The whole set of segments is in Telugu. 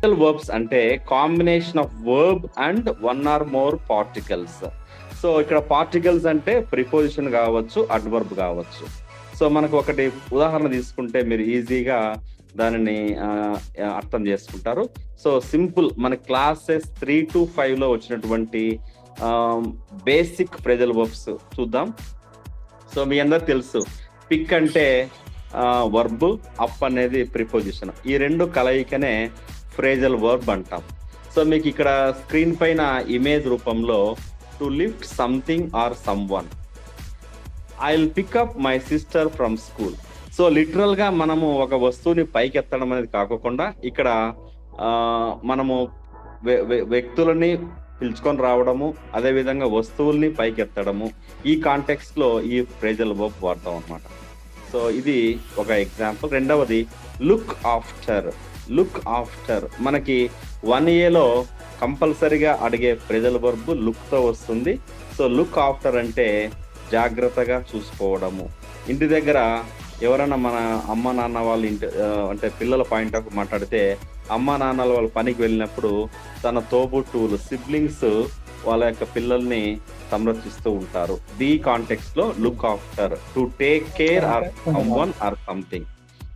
వర్బ్స్ అంటే combination of verb and one or more particles. So ఇక్కడ పార్టికల్స్ అంటే ప్రిపోజిషన్ కావచ్చు, అడ్వర్బ్ కావచ్చు. సో మనకు ఒకటి ఉదాహరణ తీసుకుంటే మీరు ఈజీగా దానిని అర్థం చేసుకుంటారు. సో సింపుల్ మన క్లాసెస్ 3 to 5 లో వచ్చినటువంటి బేసిక్ ఫ్రేజల్ వర్బ్స్ చూద్దాం. సో మీ అందరికి తెలుసు, పిక్ అంటే వర్బ్, అప్ అనేది ప్రిపోజిషన్. ఈ రెండు కలయికనే ఫ్రేజల్ వర్బ్ అంటాం. సో మీకు ఇక్కడ స్క్రీన్ పైన ఇమేజ్ రూపంలో to lift something or someone, I will pick up my sister from school. So literal గా మనము ఒక వస్తువుని పైకి ఎత్తడం అనేది కాకుండా ఇక్కడ మనము వ్యక్తులని పిలుచుకొని రావడము, అదే విధంగా వస్తువుల్ని పైకి ఎత్తడము, ఈ కాంటెక్స్ట్ లో ఈ ఫ్రేజల్ వర్బ్ వాడతాం అన్నమాట. సో ఇది ఒక ఎగ్జాంపుల్. రెండవది లుక్ ఆఫ్టర్. లుక్ ఆఫ్టర్ మనకి 1A కంపల్సరీగా అడిగే ఫ్రేజల్ వర్బ్ లుక్ తో వస్తుంది. సో లుక్ ఆఫ్టర్ అంటే జాగ్రత్తగా చూసుకోవడము. ఇంటి దగ్గర ఎవరైనా మన అమ్మ నాన్న వాళ్ళు అంటే పిల్లల పాయింట్ ఆఫ్ మాట్లాడితే, అమ్మ నాన్నలు వాళ్ళ పనికి వెళ్ళినప్పుడు తన తోబుట్టువులు సిబ్లింగ్స్ వాళ్ళ యొక్క పిల్లల్ని సంరక్షిస్తూ ఉంటారు. ది కాంటెక్స్ట్ లో look after, to take care or someone or something.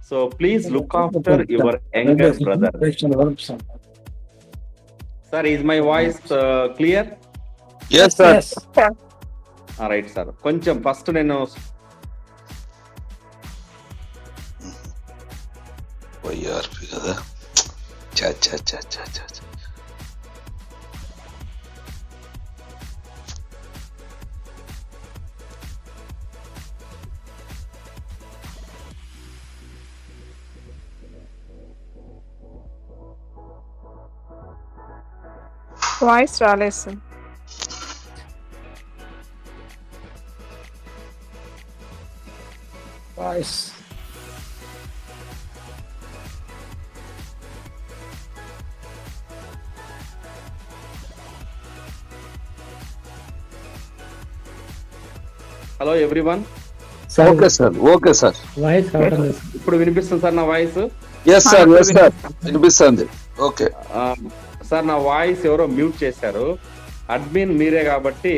So please look after your younger brother. Sir, is my voice clear? Yes, sir. Right sir. కొంచెం ఫస్ట్ నేను వైఆర్పి కదా. చా చా చా చా చా చా. వాయిస్ రాలేదు sir. Voice hello everyone. Okay sir, okay sir. Voice రావడం లేదు. ఇప్పుడు వినిపిస్తుంది సార్ నా voice? Yes sir, yes sir, వినిపిస్తుంది. ఓకే సార్, నా వాయిస్ ఎవరో మ్యూట్ చేశారు. అడ్మిన్ మీరే కాబట్టి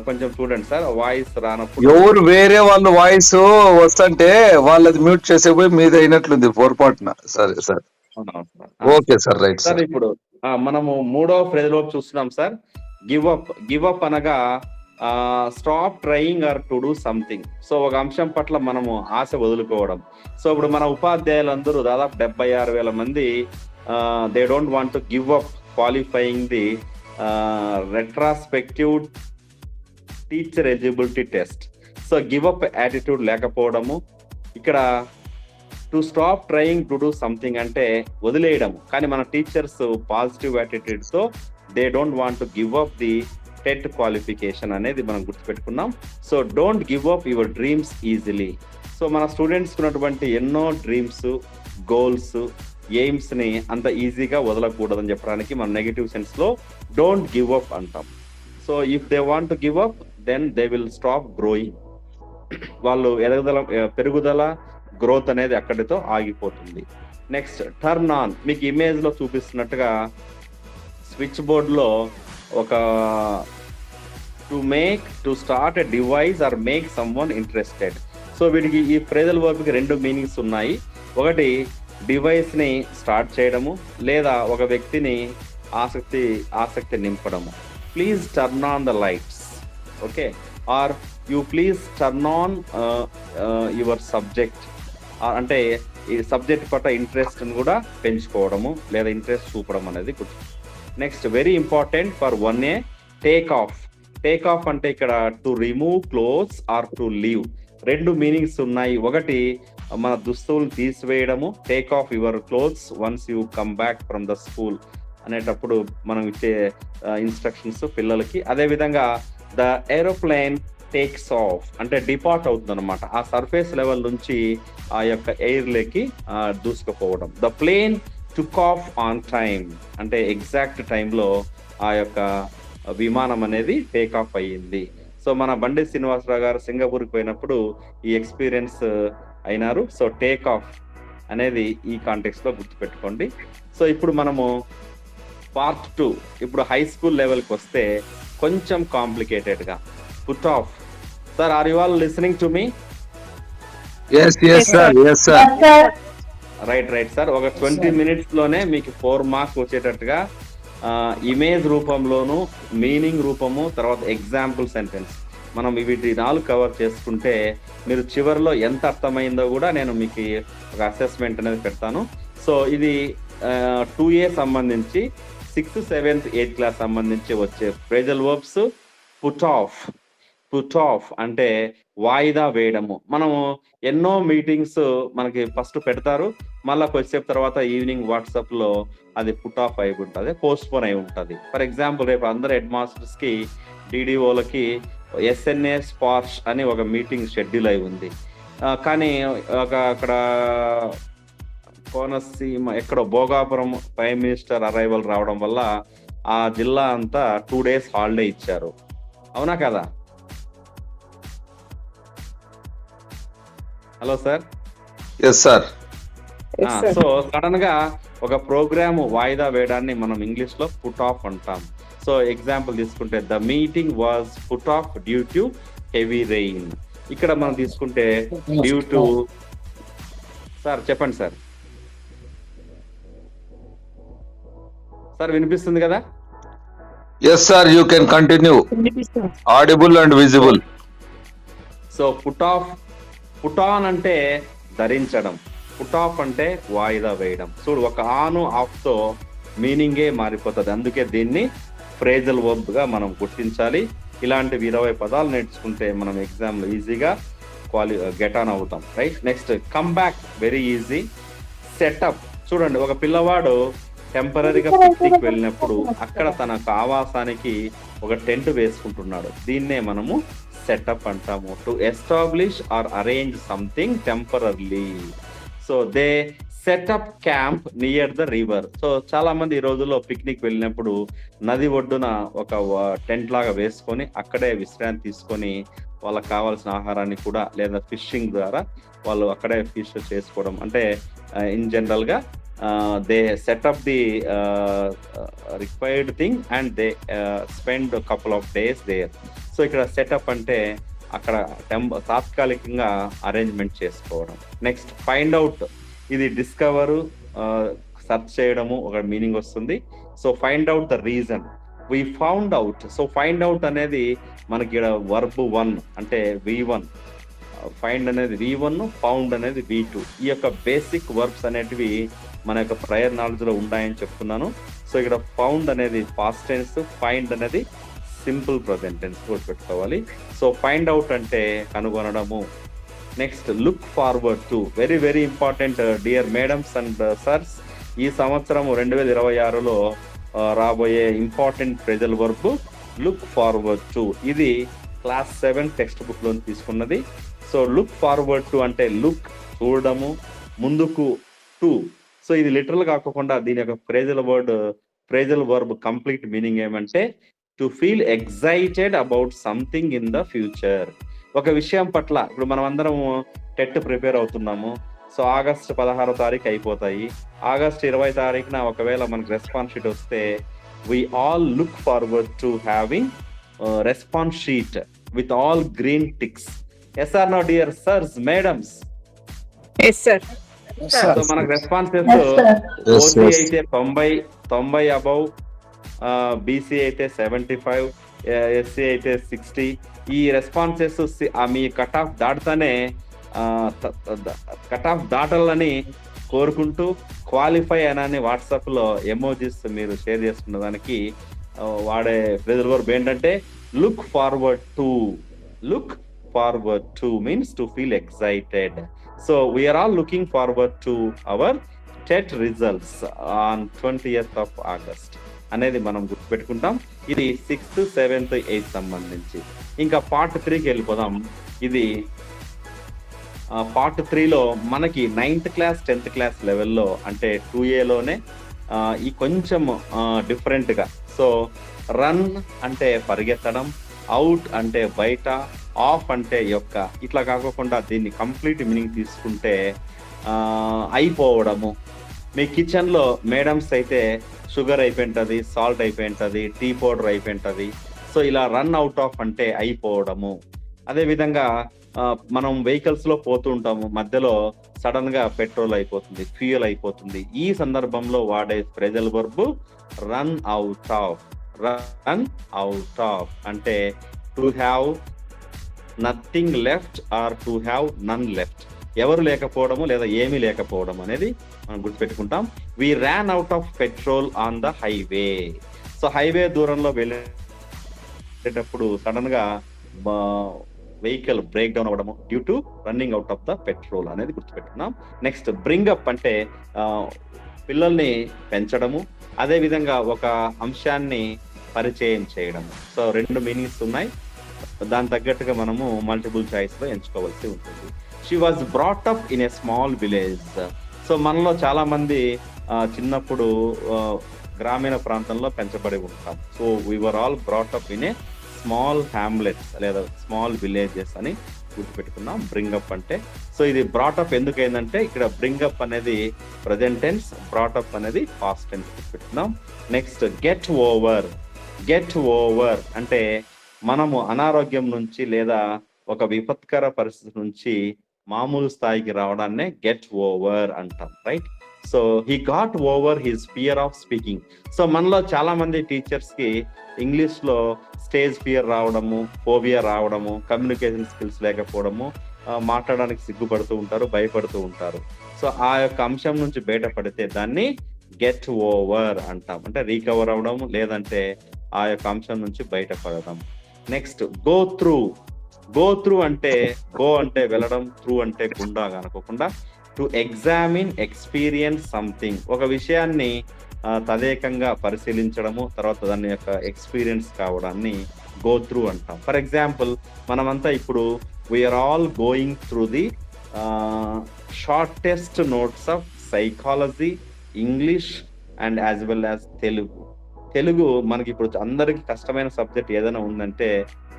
కొంచెం చూడండి సార్, వాయిస్ రానప్పుడు. ఎవరు వేరే వాళ్ళ వాయిస్ వస్తుంటే వాళ్ళది మ్యూట్ చేసేపోయి మీద అయినట్లుంది పొరపాటున. సరే sir, okay sir, right sir. Sir. ఇప్పుడు మనము 3వ ఫ్రేజల్ వర్బ్ చూస్తున్నాం sir. Give up. Give up అనగా stop trying or to do something. So ఒక అంశం పట్ల మనము ఆశ వదులుకోవడం. సో ఇప్పుడు మన ఉపాధ్యాయులందరూ దాదాపు 76,000 మంది they don't want to give up qualifying the retrospective teacher eligibility test. So give up attitude లేకపోవడము. ఇక్కడ to stop trying to do something అంటే వదిలేయడం. కానీ మన టీచర్స్ పాజిటివ్ యాటిట్యూడ్ తో they don't want to give up the TET qualification అనేది మనం గుర్తుపెట్టుకున్నాం. So don't give up your dreams easily. So మన స్టూడెంట్స్ ఉన్నటువంటి ఎన్నో డ్రీమ్స్, గోల్స్, ఎయిమ్స్ ని అంత ఈజీగా వదలకూడదని చెప్పడానికి మనం నెగటివ్ సెన్స్ లో డోంట్ గివ్ అప్ అంటాం. So if they want to give up then they will stop growing. వాళ్ళు పెరుగుదల, గ్రోత్ అనేది అక్కడితో ఆగిపోతుంది. Next turn on. మీకు ఇమేజ్ లో చూపిస్తున్నట్టుగా స్విచ్ బోర్డ్ లో ఒక to start a device or make someone interested. So వీటికి ఈ ఫ్రేజల్ వర్బ్ కి 2 మీనింగ్స్ ఉన్నాయి. ఒకటి డివైస్ ని స్టార్ట్ చేయడము, లేదా ఒక వ్యక్తిని ఆసక్తి నింపడము. Please turn on the lights, okay, are you please turn on your subject. అంటే ఈ సబ్జెక్ట్ పట్ల ఇంట్రెస్ట్ కూడా పెంచుకోవడము, లేదా ఇంట్రెస్ట్ చూపడం అనేది గుర్తు. Next very important for 1A, take off. Take off అంటే ఇక్కడ to remove clothes or to leave. 2 meanings ఉన్నాయి. ఒకటి మన దుస్తువులు తీసివేయడము, take off your clothes once you come back from the school అనేటప్పుడు మనం ఇచ్చే ఇన్స్ట్రక్షన్స్ పిల్లలకి. అదే విధంగా ద ఏరోప్లేన్ టేక్స్ ఆఫ్ అంటే డిపార్ట్ అవుతుంది అనమాట. ఆ సర్ఫేస్ లెవెల్ నుంచి ఆ యొక్క ఎయిర్ లేకి దూసుకుపోవడం. The plane took off on time అంటే ఎగ్జాక్ట్ టైంలో ఆ యొక్క విమానం అనేది టేక్ ఆఫ్ అయ్యింది. సో మన బండి శ్రీనివాసరావు గారు సింగపూర్కి పోయినప్పుడు ఈ ఎక్స్పీరియన్స్ అయినారు. సో టేక్ ఆఫ్ అనేది ఈ కాంటెక్స్ట్ లో గుర్తుపెట్టుకోండి. సో ఇప్పుడు మనము పార్ట్ 2, ఇప్పుడు హై స్కూల్ లెవెల్కి వస్తే కొంచెం కాంప్లికేటెడ్ గా put off. Sir, are you all listening to me? Yes sir. Right sir. ఒక 20 minutes లోనే మీకు 4 marks వచ్చేటట్టుగా ఇమేజ్ రూపంలోను, మీనింగ్ రూపము, తర్వాత ఎగ్జాంపుల్ సెంటెన్స్, మనం వీటి 4 కవర్ చేసుకుంటే మీరు చివరిలో ఎంత అర్థమైందో కూడా నేను మీకు ఒక అసెస్మెంట్ అనేది పెడతాను. సో ఇది 2A సంబంధించి 6th, 7th, 8th క్లాస్ సంబంధించి వచ్చే ఫ్రేజల్ వర్బ్స్. పుట్ ఆఫ్ అంటే వాయిదా వేయడము. మనము ఎన్నో మీటింగ్స్ మనకి ఫస్ట్ పెడతారు, మళ్ళీ కొద్దిసేపు తర్వాత ఈవినింగ్ వాట్సాప్ లో అది పుట్ ఆఫ్ అయి ఉంటుంది, పోస్ట్ పోన్ అయి ఉంటుంది. ఫర్ ఎగ్జాంపుల్, రేపు అందరు హెడ్ మాస్టర్స్ కి, డిడిఓలకి SNA స్పార్ష్ అని ఒక మీటింగ్ షెడ్యూల్ అయి ఉంది. కానీ అక్కడ కోనసీమ ఎక్కడో భోగాపురం ప్రైమ్ మినిస్టర్ అరైవల్ రావడం వల్ల ఆ జిల్లా అంతా 2 days హాలిడే ఇచ్చారు. అవునా కదా? Hello sir. Yes sir. So sudden గా ఒక ప్రోగ్రామ్ వాయిదా వేయడాన్ని మనం ఇంగ్లీష్ లో పుట్ ఆఫ్ అంటాం. సో ఎగ్జాంపుల్ తీసుకుంటే the meeting was put off due to heavy rain. ఇక్కడ మనం తీసుకుంటే డ్యూ టు, సార్ చెప్పండి సార్. సార్ వినిపిస్తుంది కదా? Yes sir, you can continue. Audible and visible. So put on అంటే ధరించడం, పుట్ ఆఫ్ అంటే వాయిదా వేయడం. చూడు, ఒక ఆన్ ఆఫ్ తో మీనింగే మారిపోతుంది. అందుకే దీన్ని ఫ్రేజల్ వర్బ్ గా మనం గుర్తించాలి. ఇలాంటివి 20 పదాలు నేర్చుకుంటే మనం ఎగ్జామ్ లో ఈజీగా గెట్ ఆన్ అవుతాం. Right. Next come back, very easy. Setup చూడండి, ఒక పిల్లవాడు టెంపరీగా పిక్నిక్ వెళ్ళినప్పుడు అక్కడ తన ఆవాసానికి ఒక టెంట్ వేసుకుంటున్నాడు. దీన్నే మనము సెటప్ అంటాము. To establish or arrange something temporarily. So they set up camp near the river. So చాలా మంది ఈ రోజుల్లో పిక్నిక్ వెళ్ళినప్పుడు నది ఒడ్డున ఒక టెంట్ లాగా వేసుకొని అక్కడే విశ్రాంతి తీసుకొని వాళ్ళకి కావాల్సిన ఆహారాన్ని కూడా, లేదా ఫిషింగ్ ద్వారా వాళ్ళు అక్కడే ఫిష్ చేసుకోవడం. అంటే ఇన్ జనరల్ గా they set up the required thing and they spend couple of days there. So ఇక్కడ సెటప్ అంటే అక్కడ తాత్కాలికంగా అరేంజ్మెంట్ చేసుకోవడం. నెక్స్ట్ ఫైండ్ అవుట్, ఇది డిస్కవర్, సెర్చ్ చేయడము ఒక మీనింగ్ వస్తుంది. So find out the reason, we found out. So find out అనేది మనకి ఇక్కడ వర్బ్ 1 అంటే V1, ఫైండ్ అనేది V1, ఫౌండ్ అనేది V2. ఈ యొక్క బేసిక్ వర్బ్స్ అనేటివి మన యొక్క ప్రయర్ నాలెడ్జ్ లో ఉన్నాయని చెప్తున్నాను. సో ఇక్కడ ఫౌండ్ అనేది పాస్ట్ టెన్స్, ఫైండ్ అనేది సింపుల్ ప్రజెంట్ టెన్స్ గుర్తుపెట్టుకోవాలి. సో ఫైండ్ అవుట్ అంటే కనుగొనడము. Next look forward to, very very important dear madams and sirs. ఈ సంవత్సరం 2026లో రాబోయే important phrasal verb look forward to. ఇది క్లాస్ 7 టెక్స్ట్ బుక్ లో తీసుకున్నది. సో లుక్ ఫార్వర్డ్ టు అంటే లుక్ చూడడము, ముందుకు టు. సో ఇది లిటరల్ కాకుండా దీని యొక్క ఫ్రేజల్ వర్బ్ కంప్లీట్ మీనింగ్ ఏమంటే to feel excited about something in the future. ఒక విషయం పట్ల, ఇప్పుడు మనం అందరం టెట్ ప్రిపేర్ అవుతున్నాము. సో ఆగస్టు 16వ తారీఖు అయిపోతాయి. ఆగస్టు 20వ తారీఖున ఒకవేళ మనకు రెస్పాన్స్ షీట్ వస్తే we all look forward to having response sheet with all green ticks. Yes or no, dear sirs, madams? Yes, sir. So మనకు రెస్పాన్సెస్ OC అయితే 90 అబౌవ్, BC అయితే 75, SC అయితే 60. ఈ రెస్పాన్సెస్ మీ కట్ ఆఫ్ దాటుతానే కట్ ఆఫ్ దాటాలని కోరుకుంటూ క్వాలిఫై అని వాట్సాప్ లో ఎమోజిస్ మీరు షేర్ చేసుకున్న దానికి వాడే ఫ్రేజల్ వర్బ్ ఏంటంటే look forward to. Look forward to means to feel excited. So we're all looking forward to our TET results on 20th of August అనేది మనం గుర్తుపెట్టుకుంటాం. ఇది 6th, 7th, 8th సంబంధించి. ఇంకా పార్ట్ 3కి వెళ్ళిపోదాం. ఇది పార్ట్ 3లో మనకి 9th క్లాస్ 10th క్లాస్ లెవెల్లో అంటే 2Aలోనే ఈ కొంచెం డిఫరెంట్ గా. సో రన్ అంటే పరిగెత్తడం, అవుట్ అంటే బయట, ఆఫ్ అంటే యొక్క. ఇట్లా కాకోకుండా దీన్ని కంప్లీట్ మీనింగ్ తీసుకుంటే అయిపోవడము. మీ కిచెన్లో మేడమ్స్ అయితే షుగర్ అయిపోయింటది, సాల్ట్ అయిపోయింటది, టీ పౌడర్ అయిపోయింటది. సో ఇలా రన్ అవుట్ ఆఫ్ అంటే అయిపోవడము. అదే విధంగా మనం వెహికల్స్ లో పోతూ ఉంటాము, మధ్యలో సడన్ గా పెట్రోల్ అయిపోతుంది, ఫ్యూయల్ అయిపోతుంది. ఈ సందర్భంలో వాడే phrasal verb run out of. Run out of అంటే to have nothing left or to have none left. ఎవరు లేకపోవడము లేదా ఏమీ లేకపోవడం అనేది మనం గుర్తుపెట్టుకుంటాం. We ran out of petrol on the highway. So highway దూరంలో వెళ్ళేటప్పుడు సడన్ గా వెహికల్ బ్రేక్ డౌన్ అవ్వడము due to running out of the petrol అనేది గుర్తుపెట్టుకున్నాం. నెక్స్ట్ బ్రింగ్ అప్ అంటే పిల్లల్ని పెంచడము, అదే విధంగా ఒక అంశాన్ని పరిచయం చేయడం. సో 2 మీనింగ్స్ ఉన్నాయి, దాని తగ్గట్టుగా మనము మల్టిపుల్ చాయిస్ లో ఎంచుకోవాల్సి ఉంటుంది. She was brought up in a small village. So మనలో చాలా మంది చిన్నప్పుడు గ్రామీణ ప్రాంతంలో పెంచబడి ఉంటాం. So we were all brought up in a small hamlets లేదా స్మాల్ విలేజెస్ అని గుర్తుపెట్టుకున్నాం బ్రింగప్ అంటే. సో ఇది బ్రాటప్ ఎందుకు అయిందంటే ఇక్కడ బ్రింగప్ అనేది ప్రజెంట్ టెన్స్, బ్రాటప్ అనేది పాస్ట్ టెన్స్ గుర్తుపెట్టుకున్నాం. Next get over. Get over అంటే మనము అనారోగ్యం నుంచి లేదా ఒక విపత్కర పరిస్థితి నుంచి మామూలు స్థాయికి రావడాన్నే గెట్ ఓవర్ అంటాం, right? So he got over his fear of speaking. So మనలో చాలా మంది టీచర్స్ కి ఇంగ్లీష్ లో స్టేజ్ ఫియర్ రావడము, ఫోబియా రావడము, కమ్యూనికేషన్ స్కిల్స్ లేకపోవడము, మాట్లాడడానికి సిగ్గుపడుతూ ఉంటారు, భయపడుతూ ఉంటారు. సో ఆ యొక్క అంశం నుంచి బయటపడితే దాన్ని గెట్ ఓవర్ అంటాం, అంటే రీకవర్ అవడం లేదంటే ఆ యొక్క అంశం నుంచి బయటపడడం. Next go through. Go through అంటే గో అంటే వెళ్ళడం, త్రూ అంటే గుండా అనుకోకుండా టు ఎగ్జామిన్, ఎక్స్పీరియన్స్ సంథింగ్. ఒక విషయాన్ని తదేకంగా పరిశీలించడము, తర్వాత దాని యొక్క ఎక్స్పీరియన్స్ కావడాన్ని గో త్రూ అంటాం. ఫర్ ఎగ్జాంపుల్ మనమంతా ఇప్పుడు we're all going through the shortest notes of psychology, English and as well as Telugu. Telugu మనకి ఇప్పుడు అందరికి కష్టమైన సబ్జెక్ట్ ఏదైనా ఉందంటే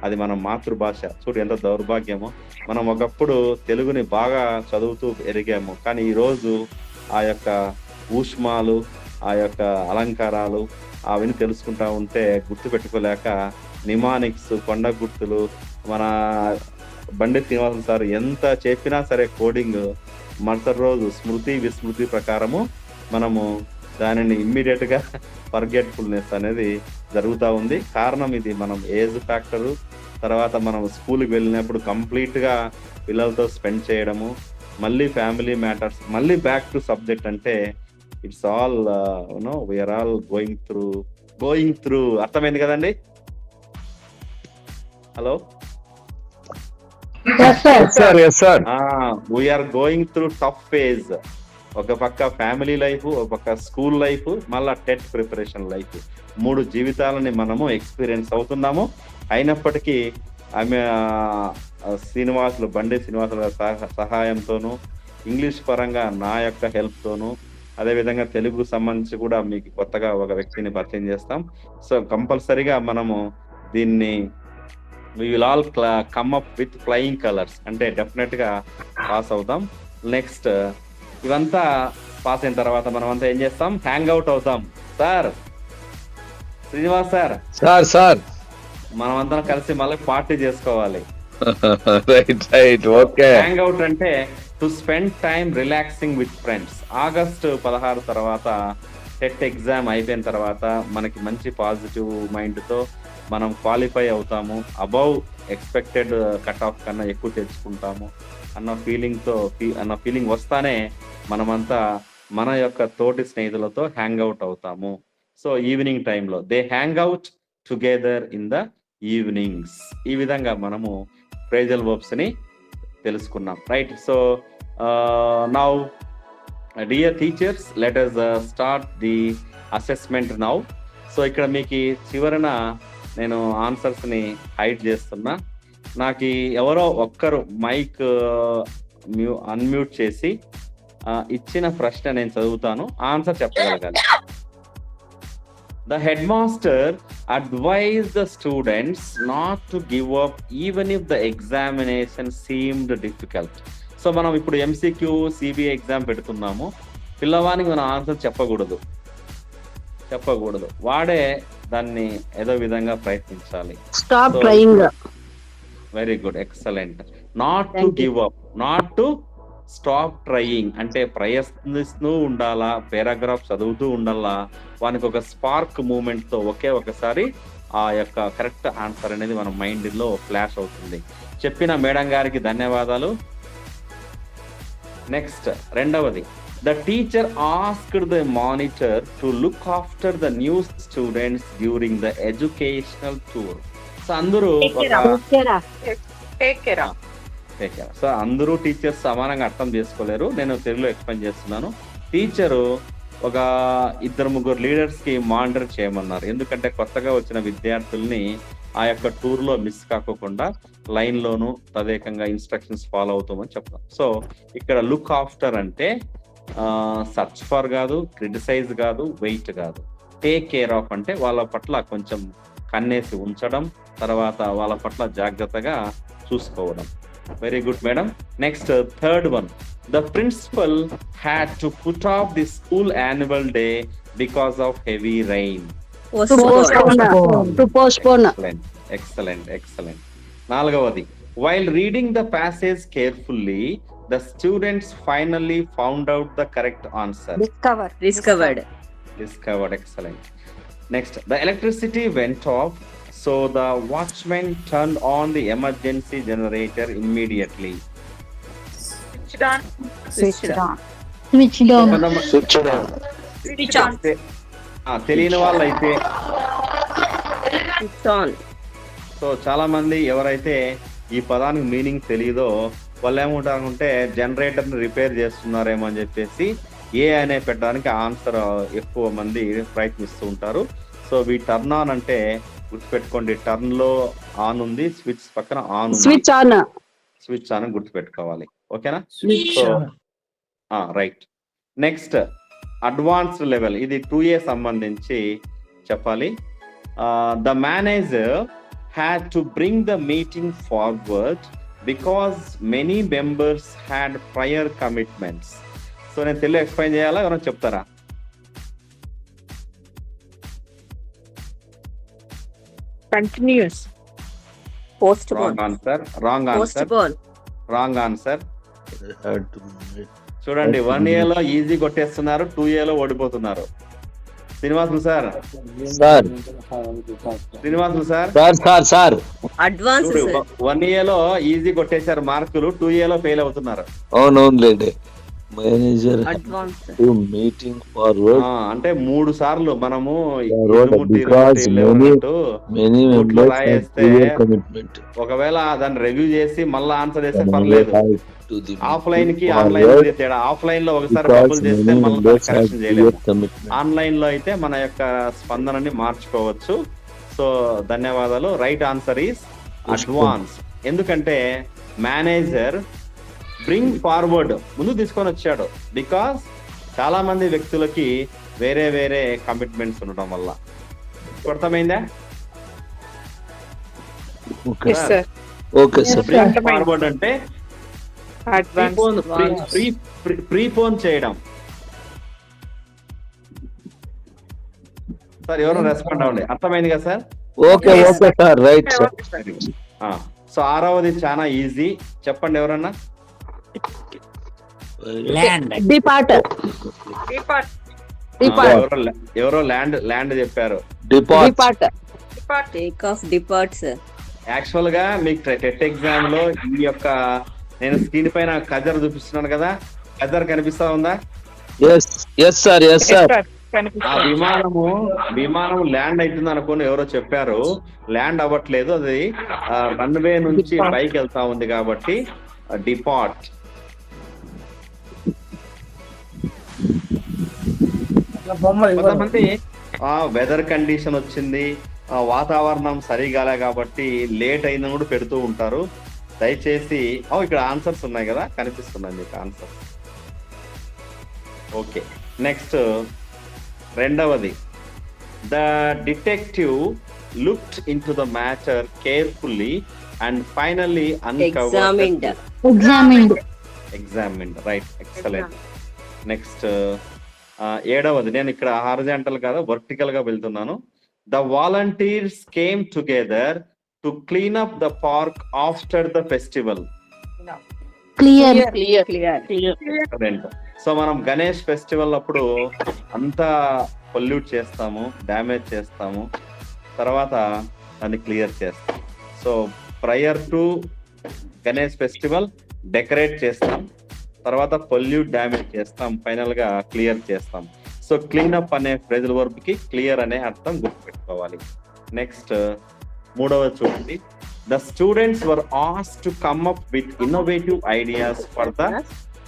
అది మన మాతృభాష. చూడు ఎంత దౌర్భాగ్యమో, మనం ఒకప్పుడు తెలుగుని బాగా చదువుతూ ఎరిగాము, కానీ ఈరోజు ఆ యొక్క ఊష్మాలు, ఆ యొక్క అలంకారాలు అవన్నీ తెలుసుకుంటా ఉంటే గుర్తు పెట్టుకోలేక నిమానిక్స్, కొండ గుర్తులు, మన బండి శ్రీనివాసన్ సార్ ఎంత చెప్పినా సరే కోడింగ్ మరుసటి రోజు స్మృతి విస్మృతి ప్రకారము మనము దానిని ఇమ్మీడియట్ గా ఫర్గెట్ఫుల్నెస్ అనేది జరుగుతూ ఉంది. కారణం ఇది మనం ఏజ్ ఫ్యాక్టరు, తర్వాత మనం స్కూల్కి వెళ్ళినప్పుడు కంప్లీట్ గా పిల్లలతో స్పెండ్ చేయడము, మళ్ళీ ఫ్యామిలీ మ్యాటర్స్, మళ్ళీ బ్యాక్ టు సబ్జెక్ట్ అంటే it's all we're all going through. అర్థమైంది కదండి? Hello, we're going through tough phase. ఒక పక్క ఫ్యామిలీ లైఫ్, ఒక పక్క స్కూల్ లైఫ్, మళ్ళా టెట్ ప్రిపరేషన్ లైఫ్, 3 జీవితాలని మనము ఎక్స్పీరియన్స్ అవుతున్నాము. అయినప్పటికీ ఆమె బండి శ్రీనివాసుల సహాయంతోనూ, ఇంగ్లీష్ పరంగా నా యొక్క హెల్ప్ తోనూ, అదేవిధంగా తెలుగుకు సంబంధించి కూడా మీకు కొత్తగా ఒక వ్యక్తిని పరిచయం చేస్తాం. సో కంపల్సరీగా మనము దీన్ని we will all come up with flying colors, అంటే డెఫినెట్ గా పాస్ అవుతాం. నెక్స్ట్ ఇవంతా పాస్ అయిన తర్వాత మనం అంతా ఏం చేస్తాం? హ్యాంగ్ అవుట్ అవుతాం. సార్ శ్రీనివాస్ సార్, సార్ మనమంతా కలిసి మళ్ళీ పార్టీ చేసుకోవాలి. Right okay. హ్యాంగ్ అవుట్ అంటే to spend time relaxing with friends. August 16 తర్వాత టెట్ ఎగ్జామ్ అయిపోయిన తర్వాత మనకి మంచి పాజిటివ్ మైండ్ తో మనం క్వాలిఫై అవుతాము, అబౌవ్ ఎక్స్పెక్టెడ్ కట్ ఆఫ్ కన్నా ఎక్కువ తెచ్చుకుంటాము అన్న ఫీలింగ్ వస్తానే మనమంతా మన యొక్క తోటి స్నేహితులతో హ్యాంగ్ అవుట్ అవుతాము. సో ఈవినింగ్ టైంలో they hang out together in the evenings. ఈ విధంగా మనము ఫ్రేజల్ వర్బ్స్ ని తెలుసుకున్నాం, right? So now dear teachers, let us start the assessment now. So ఇక్కడ మీకు చివరన నేను ఆన్సర్స్ ని హైడ్ చేస్తున్నా. నాకు ఎవరో ఒక్కరు మైక్ అన్మ్యూట్ చేసి ఇచ్చిన ప్రశ్న నేను చదువుతాను, ఆన్సర్ చెప్పగలగాలి. The head master advise the students not to give up even if the examination seemed difficult. So మనం ఇప్పుడు ఎంసీక్యూ సిబిఐ ఎగ్జామ్ పెడుతున్నాము, పిల్లవానికి మనం ఆన్సర్ చెప్పకూడదు, వాడే దాన్ని ఏదో విధంగా ప్రయత్నించాలి. Stop trying. Very good, excellent. Not to give up, not to stop trying అంటే ప్రయత్నిస్తూ ఉండాలా, పారాగ్రాఫ్ చదువుతూ ఉండాలా, వానికి ఒక స్పార్క్ మూమెంట్ తో ఒకే ఒకసారి ఆ యొక్క కరెక్ట్ ఆన్సర్ అనేది మన మైండ్ లో ఫ్లాష్ అవుతుంది. చెప్పిన మేడం గారికి ధన్యవాదాలు. నెక్స్ట్ రెండవది, the teacher asked the monitor to look after the new students during the educational tour. So అందరూ సో అందరూ టీచర్స్ సమానంగా అర్థం చేసుకోలేరు, నేను తెలుగులో ఎక్స్ప్లెయిన్ చేస్తున్నాను. టీచరు ఒక 2-3 లీడర్స్ కి మానిటర్ చేయమన్నారు, ఎందుకంటే కొత్తగా వచ్చిన విద్యార్థుల్ని ఆ యొక్క టూర్ లో మిస్ కాకోకుండా లైన్ లోను తదేకంగా ఇన్స్ట్రక్షన్స్ ఫాలో అవుతామని చెప్తాం. సో ఇక్కడ లుక్ ఆఫ్టర్ అంటే సర్చ్ ఫర్ కాదు, క్రిటిసైజ్ కాదు, వెయిట్ కాదు, టేక్ కేర్ ఆఫ్ అంటే వాళ్ళ పట్ల కొంచెం కన్నేసి ఉంచడం, తర్వాత వాళ్ళ పట్ల జాగ్రత్తగా చూసుకోవడం. Very good madam. Next third one, the principal had to put off the school annual day because of heavy rain. Excellent. నాలుగవది, while reading the passage carefully the students finally found out the correct answer. Discovered. Excellent. Next, the electricity went off, so the watchman turned on the emergency generator immediately. Switched on. తెలియని వాళ్ళైతే Switched on. సో చాలా మంది ఎవరైతే ఈ పదానికి మీనింగ్ తెలియదో వాళ్ళు ఏమంటారంటే జనరేటర్ ని రిపేర్ చేస్తున్నారేమో అని చెప్పేసి ఏ అనే పెట్టడానికి ఆన్సర్ ఎక్కువ మంది ప్రయత్నిస్తూ ఉంటారు. సో ఈ టర్న్ ఆన్ అంటే గుర్తుపెట్టుకోండి, టర్న్ లో ఆన్ ఉంది, స్విచ్ పక్కన ఆన్ ఉంది, స్విచ్ ఆన్ గుర్తుపెట్టుకోవాలి. ఓకేనా? So right. Next advanced level, ఇది 2A సంబంధించి చెప్పాలి. The manager had to bring the meeting forward because many members had prior commitments. So నేను తెలుగు ఎక్స్ప్లెయిన్ చేయాలా, ఎవరైనా చెప్తారా? Continuous. Postpone. Wrong answer. చూడండి, 1A లో ఈజీ కొట్టేస్తున్నారు, 2A లో ఓడిపోతున్నారు. Srinivasulu sir Advance. 1A లో ఈజీ కొట్టేశారు మార్కులు, 2A లో ఫెయిల్ అవుతున్నారు. అవునవునులేండి. Manager Advance. మీటింగ్ ఫార్వర్డ్ అంటే 3 సార్లు మనము రాయేస్తే ఒకవేళ దాన్ని రివ్యూ చేసి మళ్ళీ ఆన్సర్ చేస్తే పర్లేదు. ఆఫ్లైన్ కి ఆన్లైన్ తేడా, ఆఫ్లైన్ లో ఒకసారి బబుల్ చేస్తే మళ్ళీ కరెక్షన్ చేయలేదు, ఆన్లైన్ లో అయితే మన యొక్క స్పందనని మార్చుకోవచ్చు. సో ధన్యవాదాలు. Right answer is advance. ఎందుకంటే మేనేజర్ బ్రింగ్ ఫార్వర్డ్ ముందు తీసుకొని వచ్చాడు, బికాస్ చాలా మంది వ్యక్తులకి వేరే వేరే కమిట్మెంట్స్ ఉండడం వల్ల. అర్థమైందా? Yes, sir. బ్రింగ్ ఫార్వర్డ్ అంటే ప్రీపోన్ చేయడం. సార్ ఎవరు రెస్పాండ్ అవ్వండి, అర్థమైంది కదా sir? Okay sir, right sir. So 6వది చాలా ఈజీ, చెప్పండి ఎవరన్నా. ఎవరో ల్యాండ్ చెప్పారు. Take off, depart, sir. Actual గా మీకు టెట్ ఎగ్జామ్ లో ఈ యొక్క నేను స్క్రీన్ పైన కజర్ చూపిస్తున్నాను కదా, కజర్ కనిపిస్తా ఉందా? సార్. ఆ విమానం ల్యాండ్ అవుతుంది అనుకోని ఎవరో చెప్పారు, ల్యాండ్ అవ్వట్లేదు, అది రన్వే నుంచి పైకి వెళ్తా ఉంది కాబట్టి డిపార్ట్. కొంతమంది వెదర్ కండిషన్ వచ్చింది, వాతావరణం సరిగాలే కాబట్టి లేట్ అయిందని కూడా పెడుతూ ఉంటారు. దయచేసి ఇక్కడ ఆన్సర్స్ ఉన్నాయి కదా, కనిపిస్తున్నాయి మీకు ఆన్సర్. ఓకే, నెక్స్ట్ రెండవది, the detective looked into the matter carefully and finally uncovered Examined. examined, right? Excellent. Next, ఏడవది, నేను ఇక్కడ హారిజాంటల్ కాదు వర్టికల్ గా వెళ్తున్నాను. The volunteers came together to clean up the park after the festival. Clear. Excellent. So మనం గణేష్ ఫెస్టివల్ అప్పుడు అంతా పొల్యూట్ చేస్తాము, డ్యామేజ్ చేస్తాము, తర్వాత దాన్ని క్లియర్ చేస్తాం. So prior to Ganesh festival decorate చేస్తాం, తర్వాత పొల్యూట్ డ్యామేజ్ చేస్తాం, ఫైనల్ గా క్లియర్ చేస్తాం. సో క్లీనప్ అనే ఫ్రేజల్ వర్బ్ కి క్లియర్ అనే అర్థం గుర్తుపెట్టుకోవాలి. నెక్స్ట్ మూడవది చూడండి. The students were asked to come up with innovative ideas for the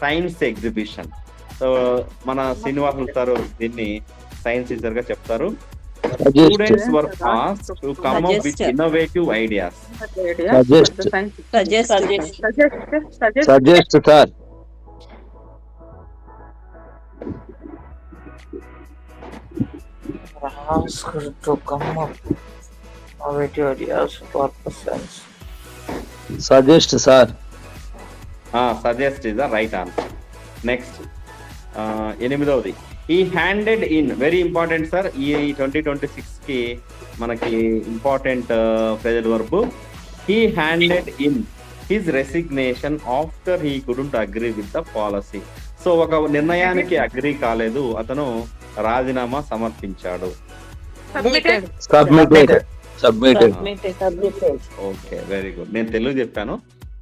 science exhibition. So మన శ్రీనివాసులు సార్ దీన్ని సైన్స్ టీచర్ గా చెప్తారు. Students were asked to come up with innovative ideas. Suggest sir. Asked to come up with ideas for the science. Suggest sir. Suggest is the right answer. Next ఎనిమిదవది, ఈ handed in, very important sir. ఈ 2026 కి మనకి important phrasal verb. He handed in his resignation after he couldn't agree with the policy. సో ఒక నిర్ణయానికి అగ్రీ కాలేదు, అతను రాజీనామా సమర్పించాడు. సబ్మిటెడ్. Okay, very good. నేను తెలుగు చెప్పాను.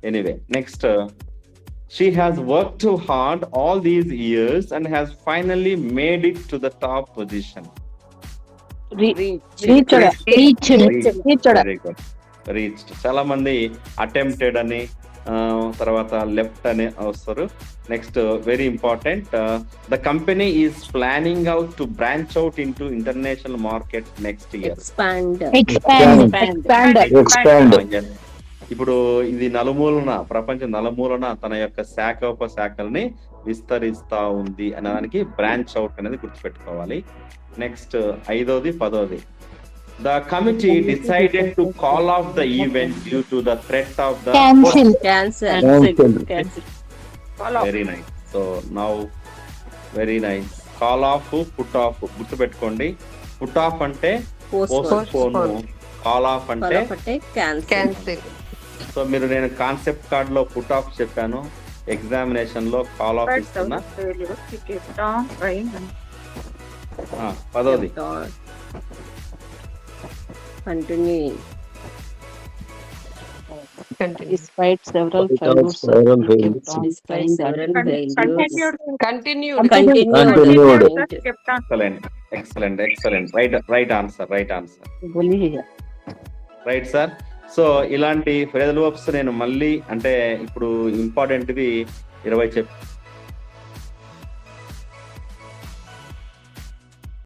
Anyway, next, she has worked too hard all these years and has finally made it to the top position. Reached. Very good. Reached. చాలా మంది అటెంప్టెడ్ అని తర్వాత లెఫ్ట్ అని వస్తారు. Next very important, the company is planning out two branch out into international market next year. Expand. ఇప్పుడు ఇది నలుమూలన, ప్రపంచం నలుమూలన తన యొక్క శాఖల్ని విస్తరిస్తా ఉంది అనే దానికి బ్రాంచ్ అవుట్ అనేది గుర్తుపెట్టుకోవాలి. నెక్స్ట్ ఐదోది, పదోది, the committee decided to call off the event due to the threat of the Cancel. Very nice. So now very nice. Call off, put off గుర్తుపెట్టుకోండి. పుట్ ఆఫ్ అంటే పోస్ట్పోన్, కాల్ ఆఫ్ అంటే Cancel. సో మీరు, నేను కాన్సెప్ట్ కార్డ్ లో పుట్ ఆఫ్ చెప్పాను, ఎగ్జామినేషన్ లో కాల్ ఆఫ్ ఇస్తున్నా. పదోది, Continuing. Despite several Despite failures, Despite several failures. continued. Continued. Excellent. Right answer. Right sir. So ఇలాంటి ఫ్రేజల్ వర్బ్స్ నేను మళ్ళీ, అంటే ఇప్పుడు ఇంపార్టెంట్వి 20